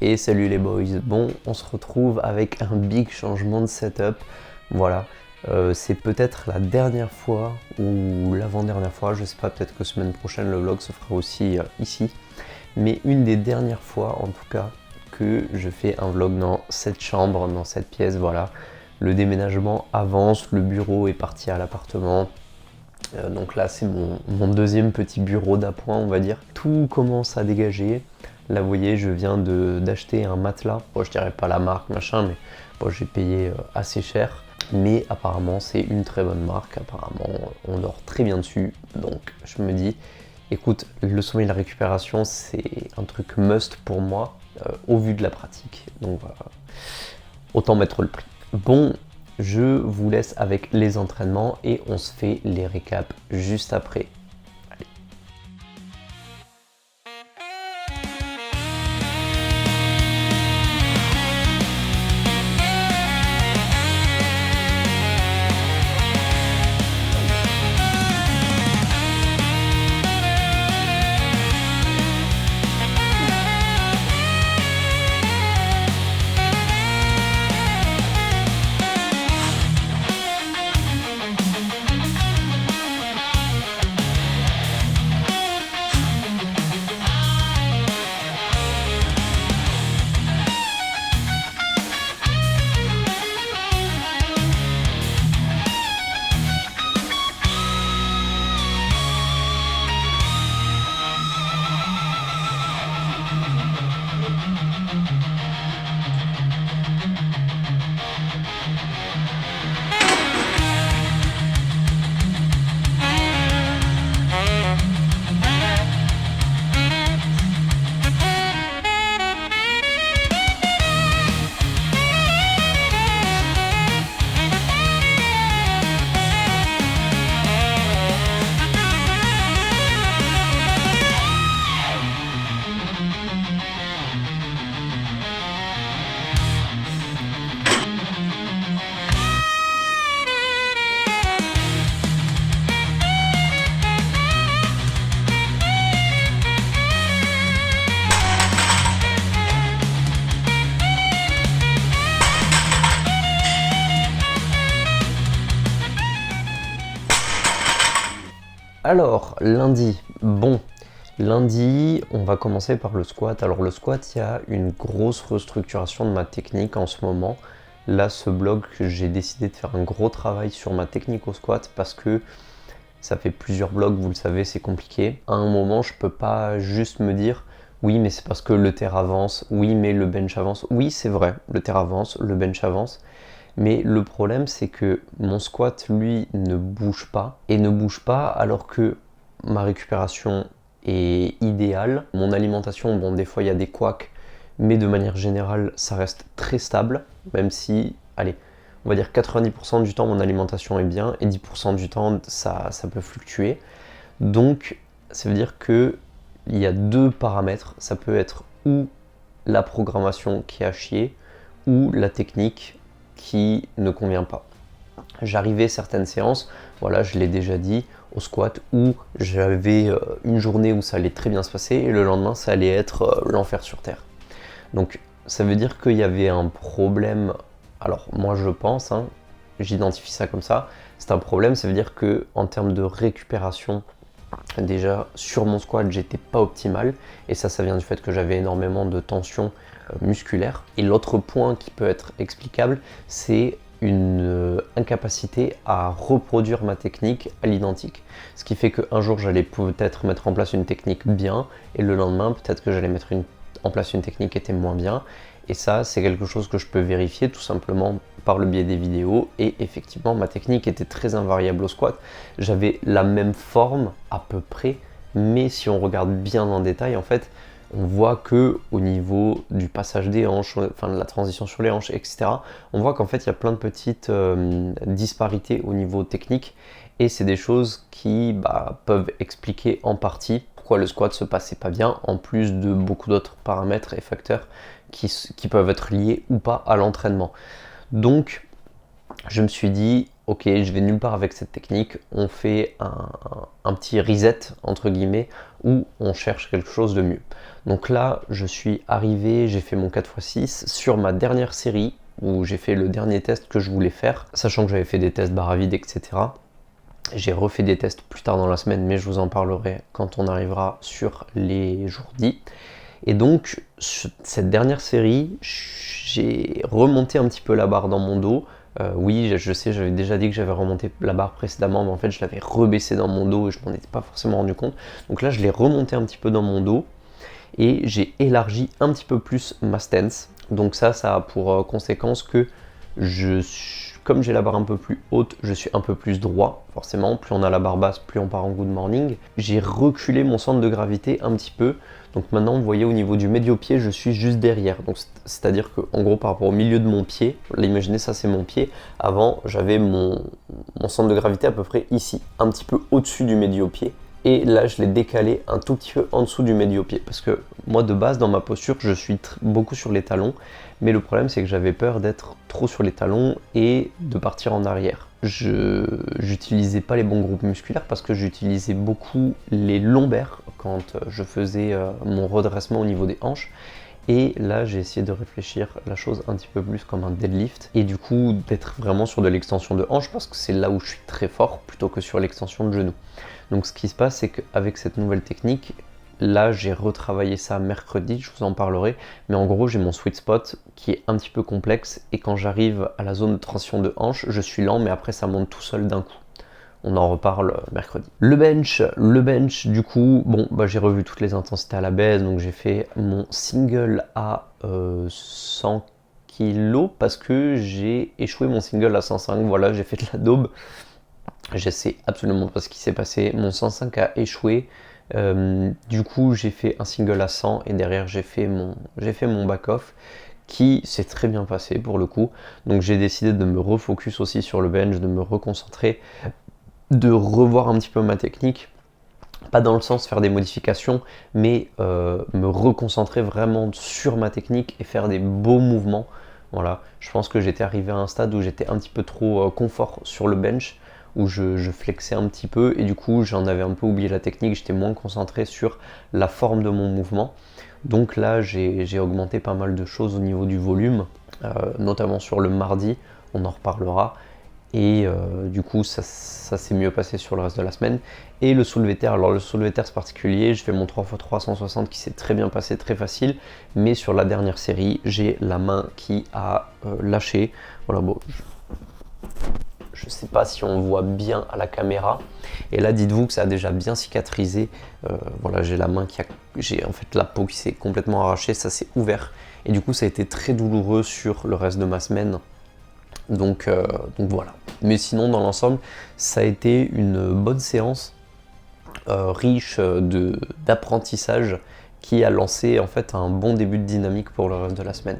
Et salut les boys. Bon, on se retrouve avec un big changement de setup. Voilà, c'est peut-être la dernière fois ou l'avant-dernière fois, je sais pas, peut-être que semaine prochaine le vlog se fera aussi ici. Mais une des dernières fois en tout cas que je fais un vlog dans cette chambre, dans cette pièce, voilà. Le déménagement avance, le bureau est parti à l'appartement. Donc là c'est mon deuxième petit bureau d'appoint, on va dire. Tout commence à dégager. Là vous voyez, je viens d'acheter un matelas. Bon, je dirais pas la marque machin, mais bon, j'ai payé assez cher. Mais apparemment c'est une très bonne marque, apparemment on dort très bien dessus. Donc je me dis, écoute, le sommeil et la récupération c'est un truc must pour moi au vu de la pratique. Donc voilà, autant mettre le prix. Bon, je vous laisse avec les entraînements et on se fait les récaps juste après. Allez. Alors, lundi, bon, lundi, on va commencer par le squat. Alors le squat, il y a une grosse restructuration de ma technique en ce moment. Là, ce vlog, j'ai décidé de faire un gros travail sur ma technique au squat parce que ça fait plusieurs vlogs, vous le savez, c'est compliqué. À un moment, je peux pas juste me dire oui, mais c'est parce que le terre avance, oui, mais le bench avance. Oui, c'est vrai, le terre avance, le bench avance. Mais le problème, c'est que mon squat, lui, ne bouge pas. Et ne bouge pas alors que ma récupération est idéale. Mon alimentation, bon, des fois, il y a des couacs, mais de manière générale, ça reste très stable. Même si, allez, on va dire 90% du temps, mon alimentation est bien. Et 10% du temps, ça peut fluctuer. Donc, ça veut dire que il y a deux paramètres. Ça peut être ou la programmation qui est à chier, ou la technique qui ne convient pas. J'arrivais certaines séances, voilà, je l'ai déjà dit, au squat où j'avais une journée où ça allait très bien se passer et le lendemain ça allait être l'enfer sur terre. Donc ça veut dire qu'il y avait un problème, alors moi je pense, hein, j'identifie ça comme ça, c'est un problème, ça veut dire que en termes de récupération, déjà sur mon squat j'étais pas optimal et ça vient du fait que j'avais énormément de tension musculaire. Et l'autre point qui peut être explicable, c'est une incapacité à reproduire ma technique à l'identique. Ce qui fait qu'un jour j'allais peut-être mettre en place une technique bien et le lendemain peut-être que j'allais mettre en place une technique qui était moins bien. Et ça, c'est quelque chose que je peux vérifier tout simplement par le biais des vidéos. Et effectivement, ma technique était très invariable au squat. J'avais la même forme à peu près, mais si on regarde bien en détail, en fait, on voit que au niveau du passage des hanches, enfin de la transition sur les hanches, etc., on voit qu'en fait il y a plein de petites disparités au niveau technique et c'est des choses qui peuvent expliquer en partie pourquoi le squat se passait pas bien, en plus de beaucoup d'autres paramètres et facteurs qui peuvent être liés ou pas à l'entraînement. Donc je me suis dit, ok, je vais nulle part avec cette technique, on fait un petit reset entre guillemets où on cherche quelque chose de mieux. Donc là, je suis arrivé, j'ai fait mon 4x6 sur ma dernière série où j'ai fait le dernier test que je voulais faire, sachant que j'avais fait des tests barre à vide, etc. J'ai refait des tests plus tard dans la semaine, mais je vous en parlerai quand on arrivera sur les jours dits. Et donc, cette dernière série, j'ai remonté un petit peu la barre dans mon dos. Oui, je sais, j'avais déjà dit que j'avais remonté la barre précédemment, mais en fait, je l'avais rebaissé dans mon dos et je m'en étais pas forcément rendu compte. Donc là, je l'ai remonté un petit peu dans mon dos et j'ai élargi un petit peu plus ma stance. Donc ça a pour conséquence que comme j'ai la barre un peu plus haute, je suis un peu plus droit, forcément. Plus on a la barre basse, plus on part en good morning. J'ai reculé mon centre de gravité un petit peu. Donc maintenant, vous voyez, au niveau du médio-pied, je suis juste derrière. Donc c'est-à-dire que, en gros, par rapport au milieu de mon pied, là, imaginez, ça c'est mon pied. Avant, j'avais mon centre de gravité à peu près ici, un petit peu au-dessus du médio-pied. Et là, je l'ai décalé un tout petit peu en dessous du médio-pied. Parce que moi, de base, dans ma posture, je suis beaucoup sur les talons. Mais le problème, c'est que j'avais peur d'être trop sur les talons et de partir en arrière. Je n'utilisais pas les bons groupes musculaires parce que j'utilisais beaucoup les lombaires quand je faisais mon redressement au niveau des hanches. Et là, j'ai essayé de réfléchir la chose un petit peu plus comme un deadlift et du coup d'être vraiment sur de l'extension de hanche parce que c'est là où je suis très fort plutôt que sur l'extension de genou. Donc ce qui se passe, c'est qu'avec cette nouvelle technique, là j'ai retravaillé ça mercredi, je vous en parlerai, mais en gros j'ai mon sweet spot qui est un petit peu complexe et quand j'arrive à la zone de transition de hanche, je suis lent mais après ça monte tout seul d'un coup. On en reparle mercredi. Le bench, du coup, bon, bah, j'ai revu toutes les intensités à la baisse, donc j'ai fait mon single à 100 kg parce que j'ai échoué mon single à 105. Voilà, j'ai fait de la daube. Je sais absolument pas ce qui s'est passé. Mon 105 a échoué. Du coup, j'ai fait un single à 100 et derrière, j'ai fait mon back-off qui s'est très bien passé pour le coup. Donc j'ai décidé de me refocus aussi sur le bench, de me reconcentrer, de revoir un petit peu ma technique, pas dans le sens faire des modifications, mais me reconcentrer vraiment sur ma technique et faire des beaux mouvements. Voilà, je pense que j'étais arrivé à un stade où j'étais un petit peu trop confort sur le bench, où je flexais un petit peu et du coup j'en avais un peu oublié la technique, j'étais moins concentré sur la forme de mon mouvement. Donc là j'ai augmenté pas mal de choses au niveau du volume, notamment sur le mardi, on en reparlera. Et du coup, ça s'est mieux passé sur le reste de la semaine. Et le soulevé terre, alors le soulevé terre c'est particulier, je fais mon 3x3 160 qui s'est très bien passé, très facile. Mais sur la dernière série, j'ai la main qui a lâché. Voilà, bon, je ne sais pas si on voit bien à la caméra. Et là, dites-vous que ça a déjà bien cicatrisé. Voilà, j'ai la main j'ai en fait la peau qui s'est complètement arrachée, ça s'est ouvert. Et du coup, ça a été très douloureux sur le reste de ma semaine. Donc voilà. Mais sinon, dans l'ensemble, ça a été une bonne séance riche d'apprentissage qui a lancé en fait un bon début de dynamique pour le reste de la semaine.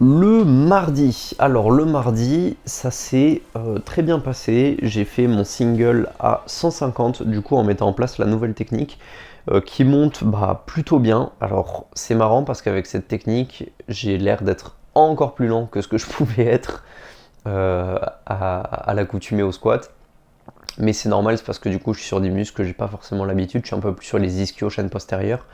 Le mardi, alors le mardi, ça s'est très bien passé. J'ai fait mon single à 150, du coup en mettant en place la nouvelle technique qui monte plutôt bien. Alors c'est marrant parce qu'avec cette technique, j'ai l'air d'être encore plus lent que ce que je pouvais être à l'accoutumée au squat. Mais c'est normal, c'est parce que du coup je suis sur des muscles que j'ai pas forcément l'habitude. Je suis un peu plus sur les ischios, chaîne postérieure.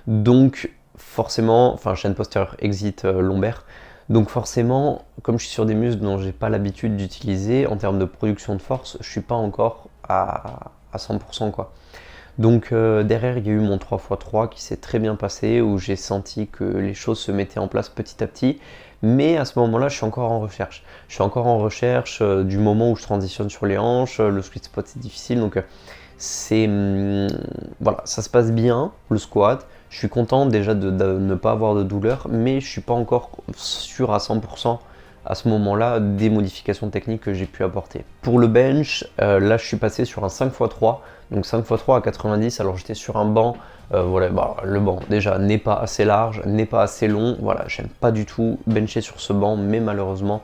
Donc forcément, enfin chaîne postérieure, exit lombaire. Donc forcément, comme je suis sur des muscles dont j'ai pas l'habitude d'utiliser, en termes de production de force, je suis pas encore à 100% quoi. Donc derrière, il y a eu mon 3x3 qui s'est très bien passé, où j'ai senti que les choses se mettaient en place petit à petit. Mais à ce moment-là, je suis encore en recherche. Je suis encore en recherche du moment où je transitionne sur les hanches. Le sweet spot, c'est difficile. Donc c'est voilà, ça se passe bien, le squat. Je suis content déjà de ne pas avoir de douleur, mais je suis pas encore sûr à 100% à ce moment-là des modifications techniques que j'ai pu apporter. Pour le bench, là je suis passé sur un 5x3, donc 5x3 à 90. Alors j'étais sur un banc, voilà, le banc déjà n'est pas assez large, n'est pas assez long, voilà, j'aime pas du tout bencher sur ce banc, mais malheureusement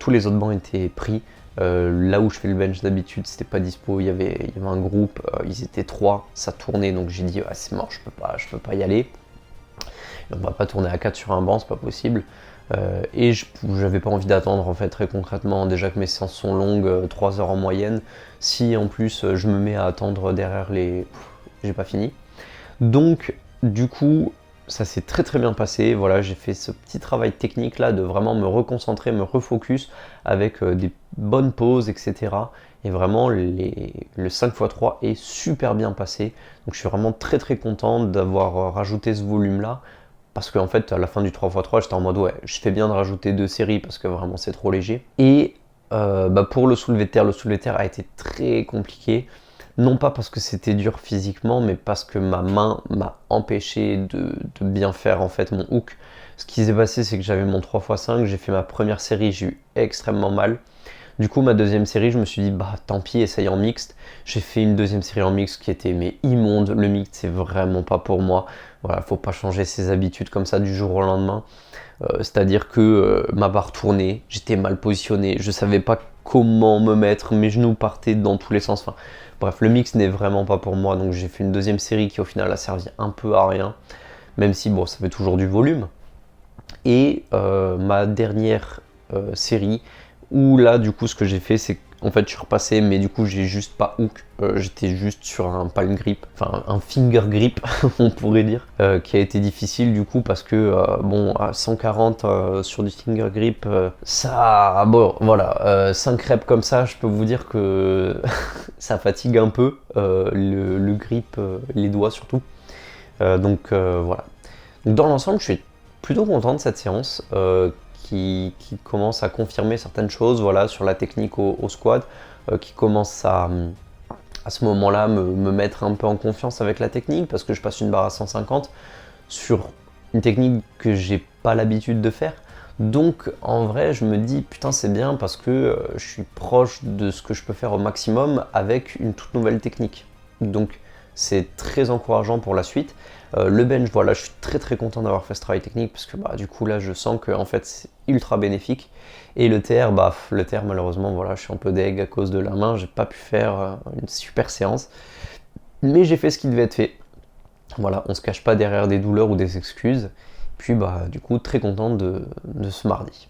tous les autres bancs étaient pris. Là où je fais le bench d'habitude, c'était pas dispo, il y avait un groupe, ils étaient 3, ça tournait, donc j'ai dit c'est mort, je peux pas y aller. On va pas tourner à 4 sur un banc, c'est pas possible. Et j'avais pas envie d'attendre en fait très concrètement, déjà que mes séances sont longues, 3 heures en moyenne. Si en plus je me mets à attendre derrière les... j'ai pas fini. Donc du coup ça s'est très très bien passé, voilà, j'ai fait ce petit travail technique là de vraiment me reconcentrer, me refocus avec des bonnes pauses, etc. Et vraiment le 5x3 est super bien passé, donc je suis vraiment très très content d'avoir rajouté ce volume là. Parce qu'en fait, à la fin du 3x3, j'étais en mode ouais, je fais bien de rajouter 2 séries parce que vraiment c'est trop léger. Et pour le soulevé de terre a été très compliqué. Non pas parce que c'était dur physiquement, mais parce que ma main m'a empêché de bien faire en fait mon hook. Ce qui s'est passé, c'est que j'avais mon 3x5, j'ai fait ma première série, j'ai eu extrêmement mal. Du coup, ma deuxième série, je me suis dit, tant pis, essaye en mixte. J'ai fait une deuxième série en mixte qui était immonde. Le mixte, c'est vraiment pas pour moi. Voilà, faut pas changer ses habitudes comme ça du jour au lendemain. C'est-à-dire que ma barre tournait, j'étais mal positionné, je savais pas comment me mettre, mes genoux partaient dans tous les sens. Enfin, bref, le mix n'est vraiment pas pour moi. Donc j'ai fait une deuxième série qui au final a servi un peu à rien. Même si, bon, ça fait toujours du volume. Et ma dernière série, où là du coup ce que j'ai fait c'est qu'en fait je suis repassé, mais du coup j'ai juste pas hook, j'étais juste sur un palm grip, enfin un finger grip on pourrait dire, qui a été difficile du coup parce que bon à 140 sur du finger grip, ça bon voilà, 5 reps comme ça, je peux vous dire que ça fatigue un peu le grip, les doigts surtout. Donc voilà. Donc dans l'ensemble je suis plutôt content de cette séance. Qui commence à confirmer certaines choses, voilà, sur la technique au squat, qui commence à ce moment-là me mettre un peu en confiance avec la technique, parce que je passe une barre à 150 sur une technique que j'ai pas l'habitude de faire. Donc en vrai je me dis putain c'est bien parce que je suis proche de ce que je peux faire au maximum avec une toute nouvelle technique. Donc c'est très encourageant pour la suite. Le bench, voilà, je suis très très content d'avoir fait ce travail technique parce que du coup là je sens que en fait c'est ultra bénéfique. Et le TR, le TR malheureusement voilà, je suis un peu deg à cause de la main, j'ai pas pu faire une super séance. Mais j'ai fait ce qui devait être fait. Voilà, on se cache pas derrière des douleurs ou des excuses. Puis du coup très content de ce mardi.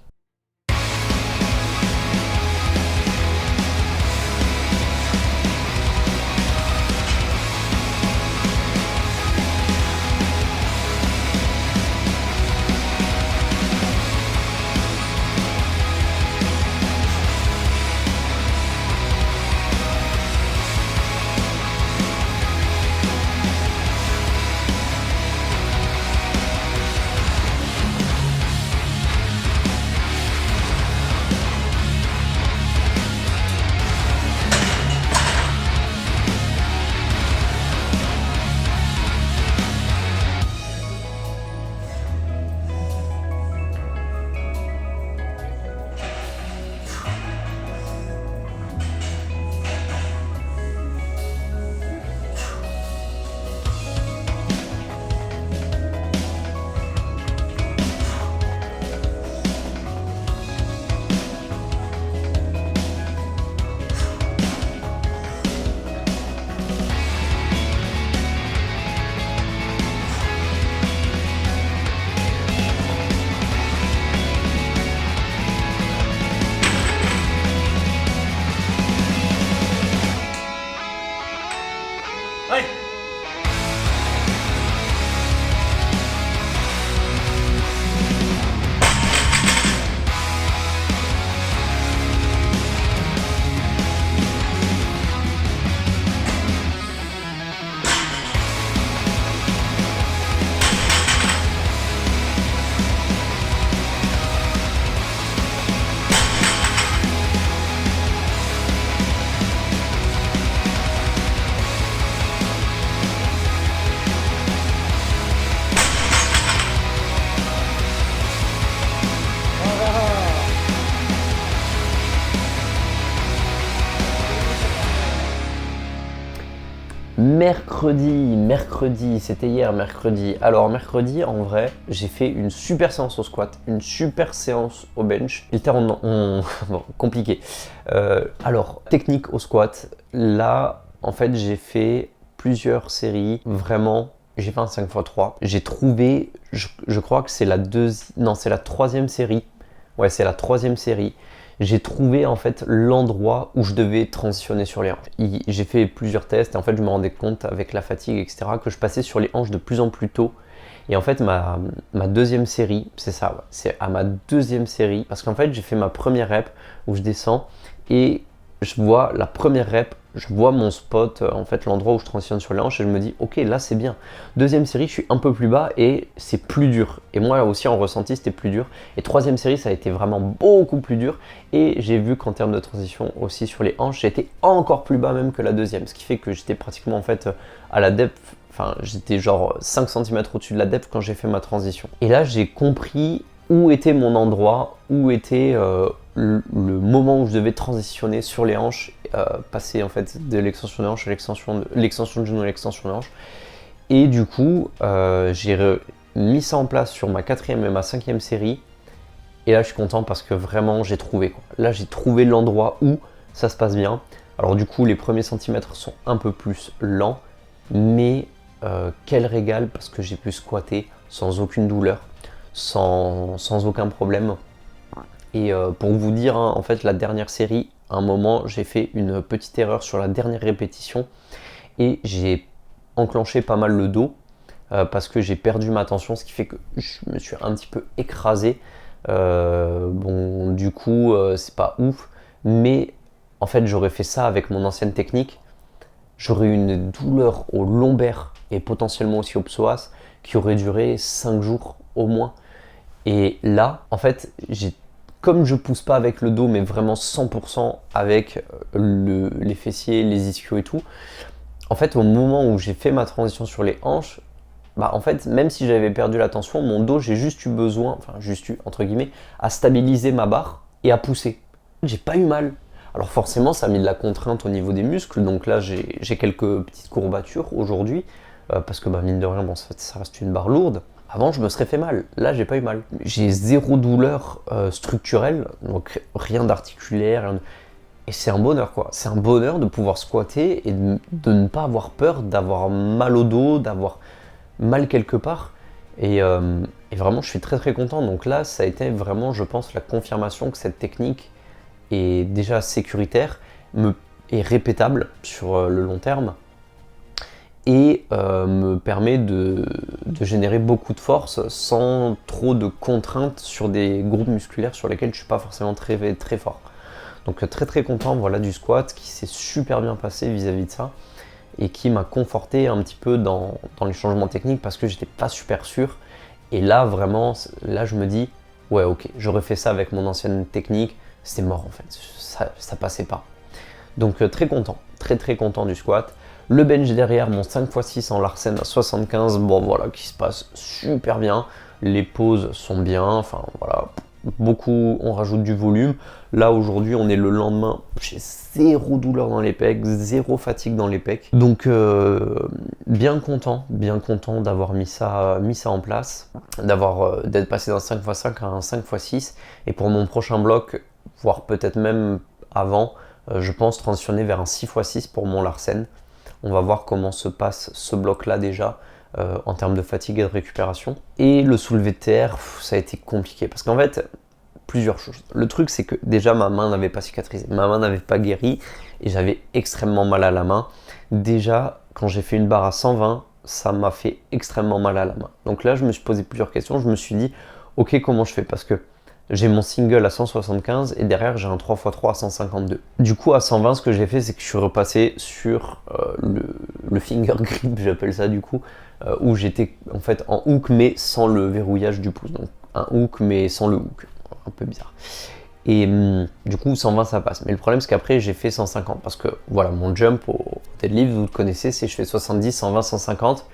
Mercredi, c'était hier, mercredi. Alors, mercredi, en vrai, j'ai fait une super séance au squat, une super séance au bench. Bon, compliqué. Alors, technique au squat. Là, en fait, j'ai fait plusieurs séries. Vraiment, j'ai fait un 5x3. J'ai trouvé, je crois que c'est c'est la troisième série. Ouais, c'est la troisième série. J'ai trouvé en fait l'endroit où je devais transitionner sur les hanches. J'ai fait plusieurs tests et en fait je me rendais compte avec la fatigue etc que je passais sur les hanches de plus en plus tôt. Et en fait ma deuxième série, c'est ça, ouais, c'est à ma deuxième série parce qu'en fait j'ai fait ma première rep où je descends et je vois la première rep, je vois mon spot, en fait l'endroit où je transitionne sur les hanches et je me dis ok là c'est bien. Deuxième série je suis un peu plus bas et c'est plus dur. Et moi aussi en ressenti c'était plus dur. Et troisième série ça a été vraiment beaucoup plus dur. Et j'ai vu qu'en termes de transition aussi sur les hanches j'étais encore plus bas même que la deuxième. Ce qui fait que j'étais pratiquement en fait à la depth. Enfin, j'étais genre 5 cm au-dessus de la depth quand j'ai fait ma transition. Et là, j'ai compris où était mon endroit, où était le moment où je devais transitionner sur les hanches, passer en fait de l'extension de hanche à l'extension de genou à l'extension de hanche. Et du coup, j'ai mis ça en place sur ma quatrième et ma cinquième série. Et là, je suis content parce que vraiment, j'ai trouvé, quoi. Là, j'ai trouvé l'endroit où ça se passe bien. Alors du coup, les premiers centimètres sont un peu plus lents, mais quel régal parce que j'ai pu squatter sans aucune douleur, sans aucun problème. Et pour vous dire, hein, en fait, la dernière série, à un moment, j'ai fait une petite erreur sur la dernière répétition et j'ai enclenché pas mal le dos parce que j'ai perdu ma tension, ce qui fait que je me suis un petit peu écrasé. Bon, du coup, c'est pas ouf, mais en fait, j'aurais fait ça avec mon ancienne technique. J'aurais eu une douleur au lombaire et potentiellement aussi au psoas qui aurait duré 5 jours au moins. Et là, en fait, comme je pousse pas avec le dos, mais vraiment 100% avec les fessiers, les ischios et tout, en fait, au moment où j'ai fait ma transition sur les hanches, bah en fait, même si j'avais perdu la tension, mon dos, j'ai juste eu besoin, enfin juste eu, entre guillemets, à stabiliser ma barre et à pousser. J'ai pas eu mal. Alors forcément, ça a mis de la contrainte au niveau des muscles, donc là j'ai quelques petites courbatures aujourd'hui, parce que bah, mine de rien, bon, ça reste une barre lourde. Avant, je me serais fait mal. Là, j'ai pas eu mal. J'ai zéro douleur structurelle, donc rien d'articulaire. Et c'est un bonheur, quoi. C'est un bonheur de pouvoir squatter et de ne pas avoir peur d'avoir mal au dos, d'avoir mal quelque part. Et vraiment, je suis très très content. Donc là, ça a été vraiment, je pense, la confirmation que cette technique est déjà sécuritaire, est répétable sur le long terme et me permet de générer beaucoup de force sans trop de contraintes sur des groupes musculaires sur lesquels je ne suis pas forcément très, très fort. Donc très très content voilà, du squat qui s'est super bien passé vis-à-vis de ça et qui m'a conforté un petit peu dans les changements techniques parce que j'étais pas super sûr. Et là vraiment, là je me dis ouais ok, j'aurais fait ça avec mon ancienne technique, c'était mort en fait, ça passait pas. Donc très content, très très content du squat. Le bench derrière, mon 5x6 en Larsen à 75, bon voilà, qui se passe super bien. Les pauses sont bien, enfin voilà, beaucoup, on rajoute du volume. Là aujourd'hui, on est le lendemain, j'ai zéro douleur dans les pecs, zéro fatigue dans les pecs. Donc bien content d'avoir mis ça en place, d'être passé d'un 5x5 à un 5x6. Et pour mon prochain bloc, voire peut-être même avant, je pense transitionner vers un 6x6 pour mon Larsen. On va voir comment se passe ce bloc-là déjà en termes de fatigue et de récupération. Et le soulevé de terre, ça a été compliqué parce qu'en fait, plusieurs choses. Le truc, c'est que déjà ma main n'avait pas cicatrisé, ma main n'avait pas guéri et j'avais extrêmement mal à la main. Déjà, quand j'ai fait une barre à 120, ça m'a fait extrêmement mal à la main. Donc là, je me suis posé plusieurs questions. Je me suis dit, ok, comment je fais? Parce que j'ai mon single à 175 et derrière j'ai un 3x3 à 152. Du coup à 120 ce que j'ai fait c'est que je suis repassé sur le finger grip, j'appelle ça du coup, où j'étais en fait en hook mais sans le verrouillage du pouce. Donc un hook mais sans le hook, un peu bizarre. Et du coup 120 ça passe. Mais le problème c'est qu'après j'ai fait 150 parce que voilà mon jump au deadlift vous le connaissez, c'est je fais 70, 120, 150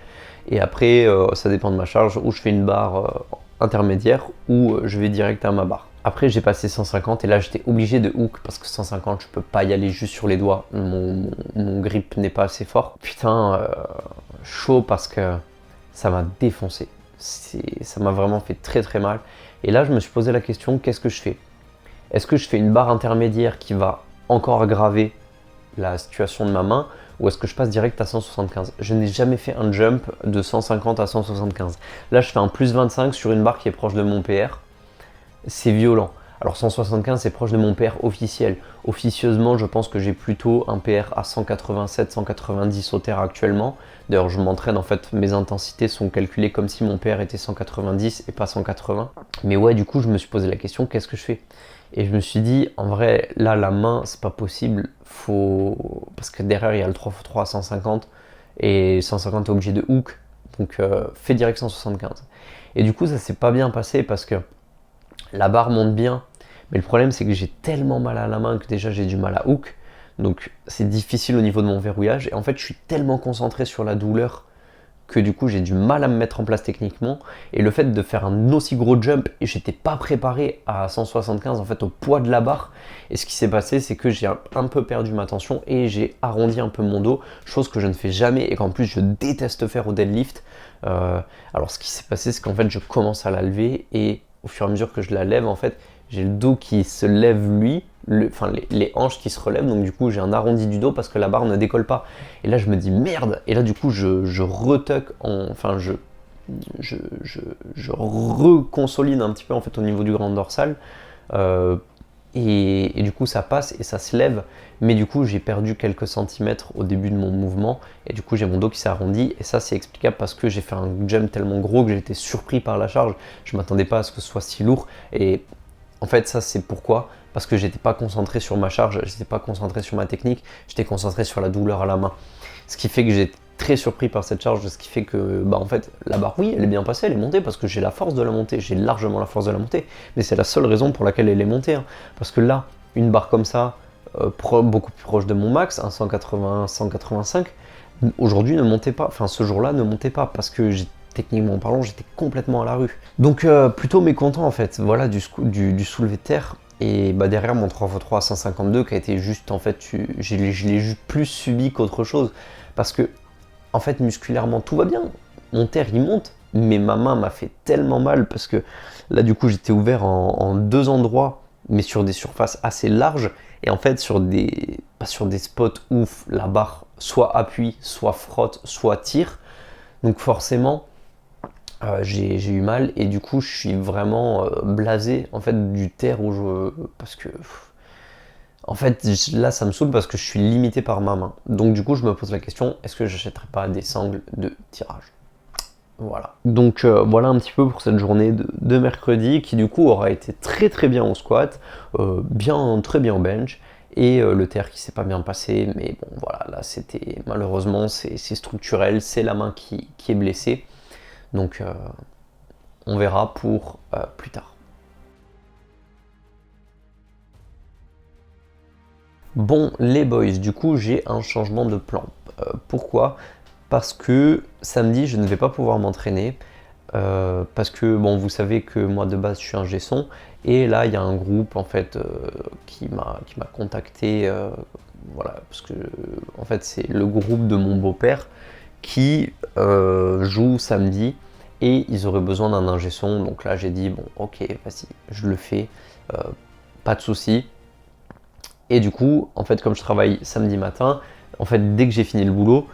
et après ça dépend de ma charge où je fais une barre intermédiaire où je vais direct à ma barre. Après, j'ai passé 150 et là, j'étais obligé de hook parce que 150, je peux pas y aller juste sur les doigts. Mon grip n'est pas assez fort. Putain, chaud parce que ça m'a défoncé. Ça m'a vraiment fait très très mal. Et là, je me suis posé la question, qu'est-ce que je fais? Est-ce que je fais une barre intermédiaire qui va encore aggraver la situation de ma main ou est-ce que je passe direct à 175? Je n'ai jamais fait un jump de 150 à 175. Là, je fais un plus 25 sur une barre qui est proche de mon PR. C'est violent. Alors 175, c'est proche de mon PR officiel. Officieusement, je pense que j'ai plutôt un PR à 187, 190 au terre actuellement. D'ailleurs, je m'entraîne, en fait, mes intensités sont calculées comme si mon PR était 190 et pas 180. Mais ouais, du coup, je me suis posé la question, qu'est-ce que je fais? Et je me suis dit, en vrai, là, la main, c'est pas possible. Parce que derrière, il y a le 3x3 à 150. Et 150 est obligé de hook. Donc, fais direct 175. Et du coup, ça s'est pas bien passé parce que la barre monte bien, mais le problème c'est que j'ai tellement mal à la main que déjà j'ai du mal à hook, donc c'est difficile au niveau de mon verrouillage, et en fait je suis tellement concentré sur la douleur que du coup j'ai du mal à me mettre en place techniquement, et le fait de faire un aussi gros jump, et j'étais pas préparé à 175 en fait au poids de la barre, et ce qui s'est passé c'est que j'ai un peu perdu ma tension et j'ai arrondi un peu mon dos, chose que je ne fais jamais et qu'en plus je déteste faire au deadlift. Alors ce qui s'est passé c'est qu'en fait je commence à la lever et au fur et à mesure que je la lève, en fait, j'ai le dos qui se lève lui, enfin les hanches qui se relèvent, donc du coup j'ai un arrondi du dos parce que la barre ne décolle pas. Et là je me dis merde, et là du coup je retuck, enfin je reconsolide un petit peu en fait au niveau du grand dorsal. Et du coup ça passe et ça se lève, mais du coup j'ai perdu quelques centimètres au début de mon mouvement et du coup j'ai mon dos qui s'est arrondi, et ça c'est explicable parce que j'ai fait un jump tellement gros que j'ai été surpris par la charge. Je m'attendais pas à ce que ce soit si lourd, et en fait ça c'est pourquoi, parce que j'étais pas concentré sur ma charge, j'étais pas concentré sur ma technique, j'étais concentré sur la douleur à la main, ce qui fait que j'ai très surpris par cette charge, ce qui fait que bah en fait la barre, oui, elle est bien passée, elle est montée parce que j'ai la force de la monter, j'ai largement la force de la monter, mais c'est la seule raison pour laquelle elle est montée, hein. Parce que là, une barre comme ça, beaucoup plus proche de mon max, un 180, 185, aujourd'hui ne montait pas, enfin ce jour-là ne montait pas parce que techniquement parlant, j'étais complètement à la rue. Donc plutôt mécontent en fait, voilà, du soulevé de terre. Et bah derrière mon 3x3 à 152 qui a été juste en fait, je l'ai juste plus subi qu'autre chose. Parce que en fait musculairement tout va bien, mon terre il monte, mais ma main m'a fait tellement mal parce que là du coup j'étais ouvert en deux endroits, mais sur des surfaces assez larges, et en fait sur des spots où la barre soit appuie, soit frotte, soit tire, donc forcément j'ai eu mal, et du coup je suis vraiment blasé en fait du terre où parce que en fait, là, ça me saoule parce que je suis limité par ma main. Donc, du coup, je me pose la question, est-ce que j'achèterai pas des sangles de tirage? Voilà. Donc, voilà un petit peu pour cette journée de mercredi qui, du coup, aura été très très bien au squat, très bien au bench, et le terre qui s'est pas bien passé. Mais bon, voilà, là, c'était malheureusement, c'est structurel, c'est la main qui est blessée. Donc, on verra pour plus tard. Bon, les boys, du coup, j'ai un changement de plan. Pourquoi? Parce que samedi, je ne vais pas pouvoir m'entraîner. Parce que, bon, vous savez que moi, de base, je suis ingé son. Et là, il y a un groupe, en fait, qui m'a contacté. Voilà, parce que, en fait, c'est le groupe de mon beau-père qui joue samedi. Et ils auraient besoin d'un ingé son. Donc là, j'ai dit, bon, ok, vas-y, je le fais. Pas de souci. Et du coup, en fait, comme je travaille samedi matin, en fait, dès que j'ai fini le boulot,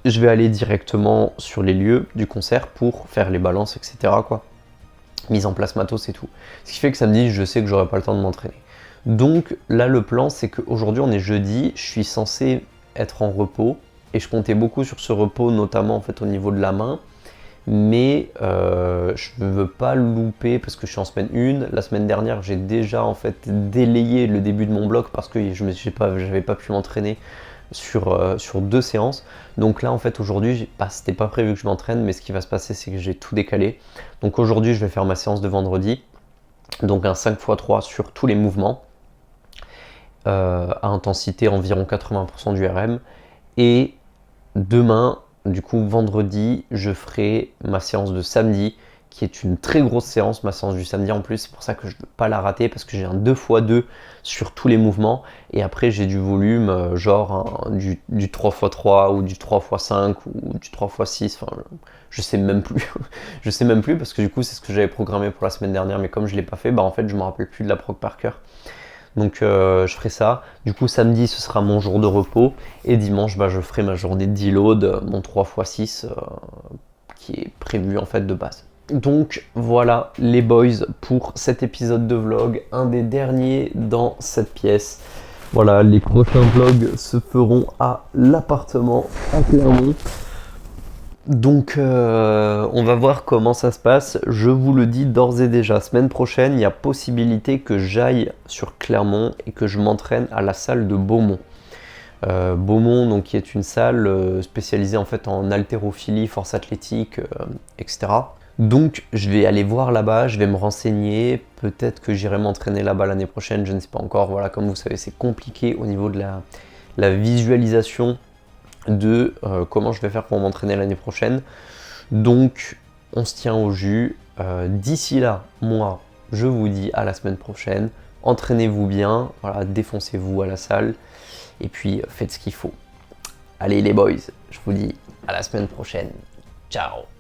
je vais aller directement sur les lieux du concert pour faire les balances, etc. quoi. Mise en place matos et tout. Ce qui fait que samedi, je sais que j'aurai pas le temps de m'entraîner. Donc là, le plan, c'est qu'aujourd'hui, on est jeudi, je suis censé être en repos, et je comptais beaucoup sur ce repos, notamment en fait au niveau de la main. Mais je ne veux pas louper parce que je suis en semaine 1. La semaine dernière, j'ai déjà en fait délayé le début de mon bloc parce que je n'avais pas pu m'entraîner sur 2 séances. Donc là, en fait, aujourd'hui, c'était pas prévu que je m'entraîne, mais ce qui va se passer, c'est que j'ai tout décalé. Donc aujourd'hui, je vais faire ma séance de vendredi, donc un 5x3 sur tous les mouvements, à intensité environ 80% du RM. Et demain, du coup, vendredi, je ferai ma séance de samedi qui est une très grosse séance, ma séance du samedi en plus. C'est pour ça que je ne veux pas la rater parce que j'ai un 2x2 sur tous les mouvements. Et après, j'ai du volume, genre du 3x3 ou du 3x5 ou du 3x6. Enfin, je sais même plus. Je sais même plus parce que du coup, c'est ce que j'avais programmé pour la semaine dernière. Mais comme je ne l'ai pas fait, bah en fait, je ne me rappelle plus de la prog par cœur. Donc je ferai ça. Du coup samedi ce sera mon jour de repos et dimanche bah, je ferai ma journée de deload, mon 3x6 qui est prévu en fait de base. Donc voilà les boys pour cet épisode de vlog, un des derniers dans cette pièce. Voilà, les prochains vlogs se feront à l'appartement à Clermont. Donc on va voir comment ça se passe. Je vous le dis d'ores et déjà, semaine prochaine, il y a possibilité que j'aille sur Clermont et que je m'entraîne à la salle de Beaumont. Beaumont, donc, qui est une salle spécialisée en fait en haltérophilie, force athlétique, etc. Donc je vais aller voir là-bas, je vais me renseigner, peut-être que j'irai m'entraîner là-bas l'année prochaine, je ne sais pas encore. Voilà, comme vous savez, c'est compliqué au niveau de la visualisation de comment je vais faire pour m'entraîner l'année prochaine. Donc on se tient au jus. D'ici là, moi, je vous dis à la semaine prochaine. Entraînez-vous bien, voilà, défoncez-vous à la salle et puis faites ce qu'il faut. Allez les boys, je vous dis à la semaine prochaine. Ciao.